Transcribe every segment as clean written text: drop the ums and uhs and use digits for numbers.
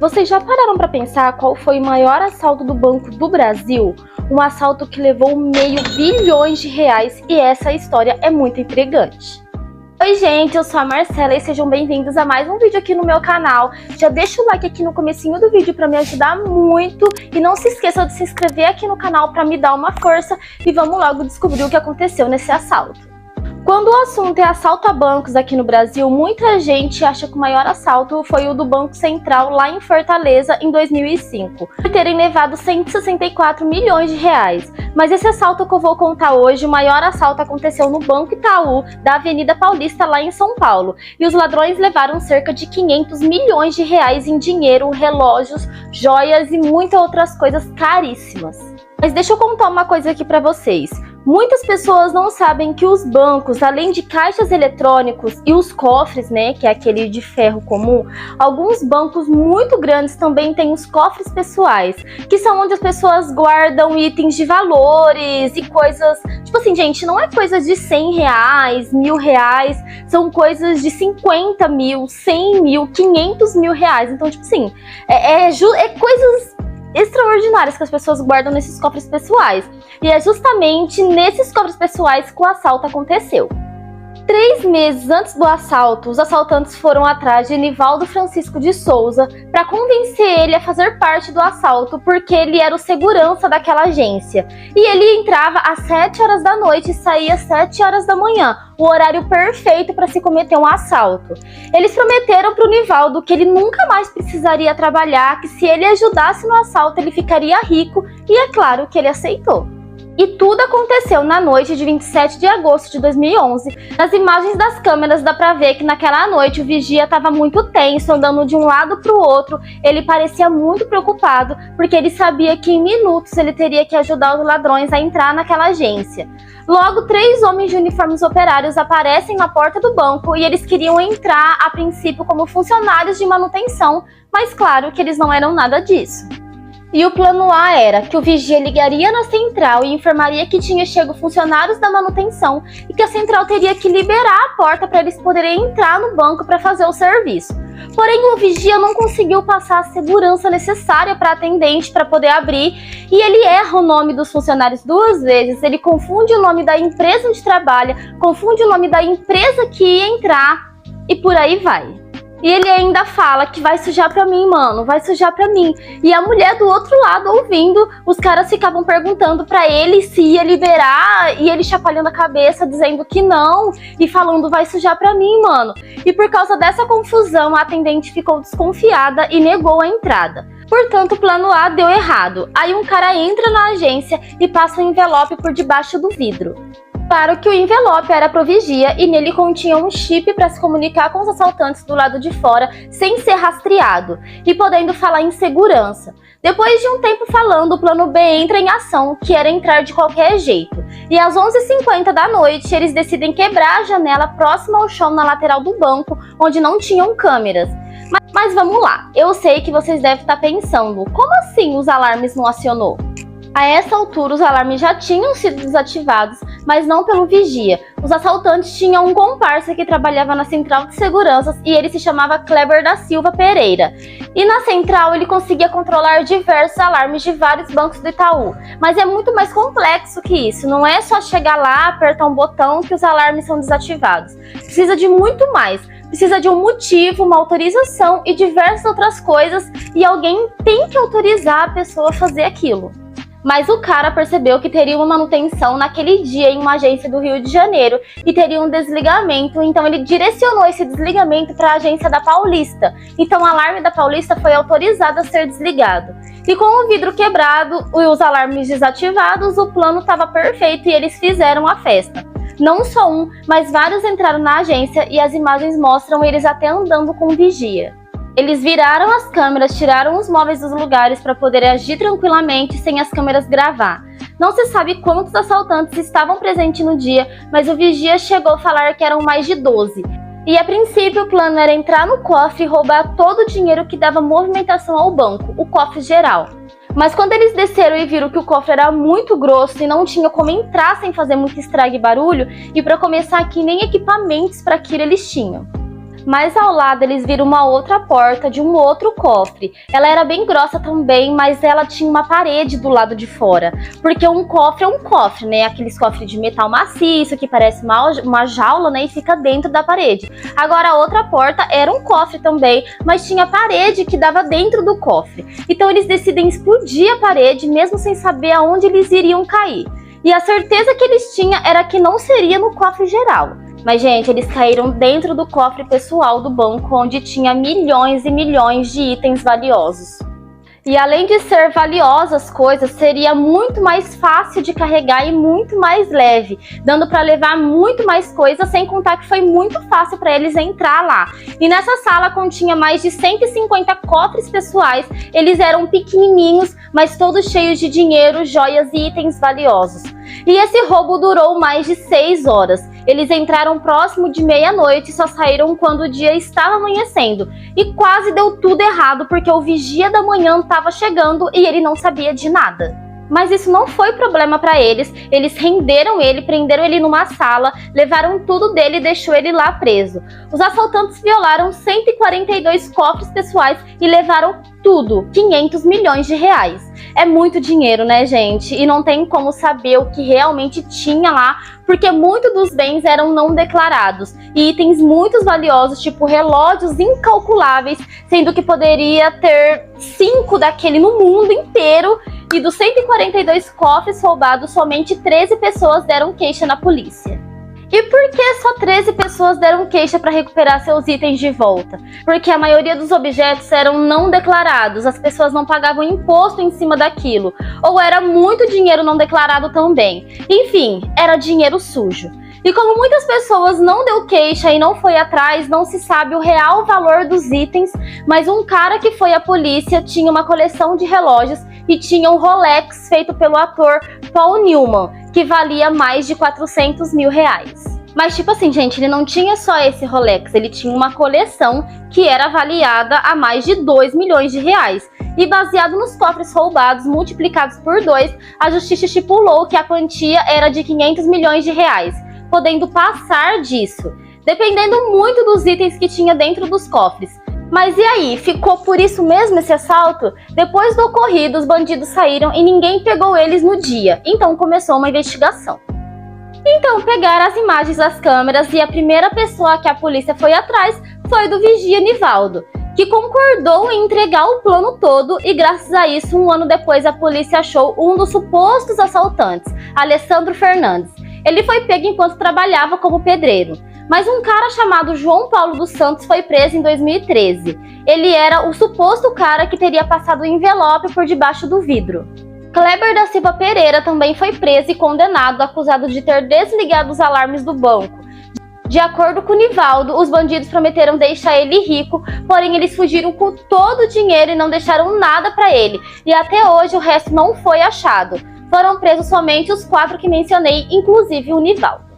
Vocês já pararam para pensar qual foi o maior assalto do Banco do Brasil? Um assalto que levou meio bilhões de reais e essa história é muito intrigante. Oi gente, eu sou a Marcela e sejam bem-vindos a mais um vídeo aqui no meu canal. Já deixa o like aqui no comecinho do vídeo para me ajudar muito e não se esqueça de se inscrever aqui no canal para me dar uma força e vamos logo descobrir o que aconteceu nesse assalto. Quando o assunto é assalto a bancos aqui no Brasil, muita gente acha que o maior assalto foi o do Banco Central lá em Fortaleza em 2005, por terem levado 164 milhões de reais. Mas esse assalto que eu vou contar hoje, o maior assalto aconteceu no Banco Itaú, da Avenida Paulista lá em São Paulo. E os ladrões levaram cerca de 500 milhões de reais em dinheiro, relógios, joias e muitas outras coisas caríssimas. Mas deixa eu contar uma coisa aqui pra vocês. Muitas pessoas não sabem que os bancos, além de caixas eletrônicos e os cofres, né, que é aquele de ferro comum, alguns bancos muito grandes também têm os cofres pessoais, que são onde as pessoas guardam itens de valores e coisas, tipo assim, gente, não é coisas de 100 reais, 1000 reais, são coisas de 50 mil, 100 mil, 500 mil reais. Então, tipo assim, é coisas extraordinárias que as pessoas guardam nesses cofres pessoais. E é justamente nesses cofres pessoais que o assalto aconteceu. 3 meses antes do assalto, os assaltantes foram atrás de Nivaldo Francisco de Souza para convencer ele a fazer parte do assalto, porque ele era o segurança daquela agência. E ele entrava às 7 horas da noite e saía às 7 horas da manhã, o horário perfeito para se cometer um assalto. Eles prometeram para o Nivaldo que ele nunca mais precisaria trabalhar, que se ele ajudasse no assalto ele ficaria rico, e é claro que ele aceitou. E tudo aconteceu na noite de 27 de agosto de 2011. Nas imagens das câmeras dá pra ver que naquela noite o vigia estava muito tenso, andando de um lado para o outro. Ele parecia muito preocupado, porque ele sabia que em minutos ele teria que ajudar os ladrões a entrar naquela agência. Logo, 3 homens de uniformes operários aparecem na porta do banco e eles queriam entrar, a princípio, como funcionários de manutenção, mas claro que eles não eram nada disso. E o plano A era que o vigia ligaria na central e informaria que tinha chego funcionários da manutenção e que a central teria que liberar a porta para eles poderem entrar no banco para fazer o serviço. Porém, o vigia não conseguiu passar a segurança necessária para a atendente para poder abrir e ele erra o nome dos funcionários 2 vezes, ele confunde o nome da empresa onde trabalha, confunde o nome da empresa que ia entrar e por aí vai. E ele ainda fala que vai sujar pra mim, mano, vai sujar pra mim. E a mulher do outro lado ouvindo, os caras ficavam perguntando pra ele se ia liberar, e ele chacoalhando a cabeça, dizendo que não, e falando vai sujar pra mim, mano. E por causa dessa confusão, a atendente ficou desconfiada e negou a entrada. Portanto, o plano A deu errado. Aí um cara entra na agência e passa um envelope por debaixo do vidro. Claro que o envelope era pro vigia e nele continha um chip para se comunicar com os assaltantes do lado de fora sem ser rastreado e podendo falar em segurança. Depois de um tempo falando, o plano B entra em ação, que era entrar de qualquer jeito. E às 11h50 da noite, eles decidem quebrar a janela próxima ao chão na lateral do banco, onde não tinham câmeras. Mas vamos lá, eu sei que vocês devem estar pensando, como assim os alarmes não acionou? A essa altura, os alarmes já tinham sido desativados, mas não pelo vigia. Os assaltantes tinham um comparsa que trabalhava na central de seguranças e ele se chamava Kleber da Silva Pereira. E na central ele conseguia controlar diversos alarmes de vários bancos do Itaú. Mas é muito mais complexo que isso, não é só chegar lá, apertar um botão que os alarmes são desativados. Precisa de muito mais. Precisa de um motivo, uma autorização e diversas outras coisas, e alguém tem que autorizar a pessoa a fazer aquilo. Mas o cara percebeu que teria uma manutenção naquele dia em uma agência do Rio de Janeiro e teria um desligamento, então ele direcionou esse desligamento para a agência da Paulista. Então o alarme da Paulista foi autorizado a ser desligado. E com o vidro quebrado e os alarmes desativados, o plano estava perfeito e eles fizeram a festa. Não só um, mas vários entraram na agência e as imagens mostram eles até andando com vigia. Eles viraram as câmeras, tiraram os móveis dos lugares para poder agir tranquilamente sem as câmeras gravar. Não se sabe quantos assaltantes estavam presentes no dia, mas o vigia chegou a falar que eram mais de 12. E a princípio o plano era entrar no cofre e roubar todo o dinheiro que dava movimentação ao banco, o cofre geral. Mas quando eles desceram e viram que o cofre era muito grosso e não tinha como entrar sem fazer muito estrago e barulho, e para começar aqui nem equipamentos para aquilo eles tinham. mas ao lado eles viram uma outra porta de um outro cofre. Ela era bem grossa também, mas ela tinha uma parede do lado de fora, porque um cofre é um cofre, né? Aqueles cofres de metal maciço que parece uma jaula, né? E fica dentro da parede. Agora a outra porta era um cofre também, mas tinha parede que dava dentro do cofre. Então eles decidem explodir a parede, mesmo sem saber aonde eles iriam cair. E a certeza que eles tinham era que não seria no cofre geral. Mas, gente, eles caíram dentro do cofre pessoal do banco, onde tinha milhões e milhões de itens valiosos. E além de ser valiosas coisas, seria muito mais fácil de carregar e muito mais leve, dando para levar muito mais coisas, sem contar que foi muito fácil para eles entrar lá. E nessa sala continha mais de 150 cofres pessoais, eles eram pequenininhos, mas todos cheios de dinheiro, joias e itens valiosos. E esse roubo durou mais de 6 horas. Eles entraram próximo de meia-noite e só saíram quando o dia estava amanhecendo. E quase deu tudo errado porque o vigia da manhã estava chegando e ele não sabia de nada. Mas isso não foi problema para eles. Eles renderam ele, prenderam ele numa sala, levaram tudo dele e deixou ele lá preso. Os assaltantes violaram 142 cofres pessoais e levaram tudo, 500 milhões de reais. É muito dinheiro, né, gente? E não tem como saber o que realmente tinha lá, porque muitos dos bens eram não declarados. E itens muito valiosos, tipo relógios incalculáveis, sendo que poderia ter 5 daquele no mundo inteiro. E dos 142 cofres roubados, somente 13 pessoas deram queixa na polícia. E por que só 13 pessoas deram queixa para recuperar seus itens de volta? Porque a maioria dos objetos eram não declarados, as pessoas não pagavam imposto em cima daquilo, ou era muito dinheiro não declarado também. Enfim, era dinheiro sujo. E como muitas pessoas não deu queixa e não foi atrás, não se sabe o real valor dos itens, mas um cara que foi à polícia tinha uma coleção de relógios e tinha um Rolex feito pelo ator Paul Newman, que valia mais de 400 mil reais. Mas tipo assim, gente, ele não tinha só esse Rolex, ele tinha uma coleção que era avaliada a mais de 2 milhões de reais. E baseado nos cofres roubados multiplicados por 2, a justiça estipulou que a quantia era de 500 milhões de reais, podendo passar disso, dependendo muito dos itens que tinha dentro dos cofres. Mas e aí, ficou por isso mesmo esse assalto? Depois do ocorrido, os bandidos saíram e ninguém pegou eles no dia, então começou uma investigação. Então pegaram as imagens das câmeras e a primeira pessoa que a polícia foi atrás foi do vigia Nivaldo, que concordou em entregar o plano todo e graças a isso, um ano depois, a polícia achou um dos supostos assaltantes, Alessandro Fernandes. Ele foi pego enquanto trabalhava como pedreiro. Mas um cara chamado João Paulo dos Santos foi preso em 2013. Ele era o suposto cara que teria passado o envelope por debaixo do vidro. Kleber da Silva Pereira também foi preso e condenado, acusado de ter desligado os alarmes do banco. De acordo com Nivaldo, os bandidos prometeram deixar ele rico, porém eles fugiram com todo o dinheiro e não deixaram nada para ele. E até hoje o resto não foi achado. Foram presos somente os 4 que mencionei, inclusive o Nivaldo.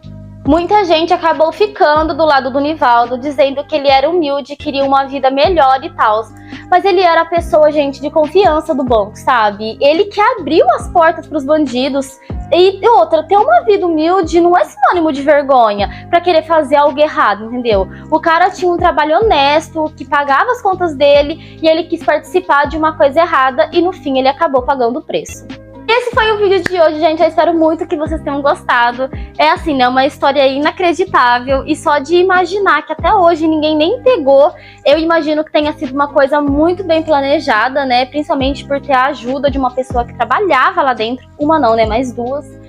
Muita gente acabou ficando do lado do Nivaldo, dizendo que ele era humilde, queria uma vida melhor e tal. Mas ele era a pessoa, gente, de confiança do banco, sabe? Ele que abriu as portas para os bandidos. E outra, ter uma vida humilde não é sinônimo de vergonha pra querer fazer algo errado, entendeu? O cara tinha um trabalho honesto, que pagava as contas dele, e ele quis participar de uma coisa errada e no fim ele acabou pagando o preço. Esse foi o vídeo de hoje, gente. Eu espero muito que vocês tenham gostado. É assim, né? Uma história inacreditável. E só de imaginar que até hoje ninguém nem pegou, eu imagino que tenha sido uma coisa muito bem planejada, né? Principalmente por ter a ajuda de uma pessoa que trabalhava lá dentro. Uma não, né? Mais 2.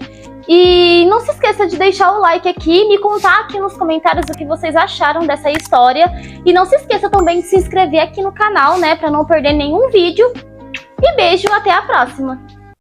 E não se esqueça de deixar o like aqui e me contar aqui nos comentários o que vocês acharam dessa história. E não se esqueça também de se inscrever aqui no canal, né? Pra não perder nenhum vídeo. E beijo, até a próxima!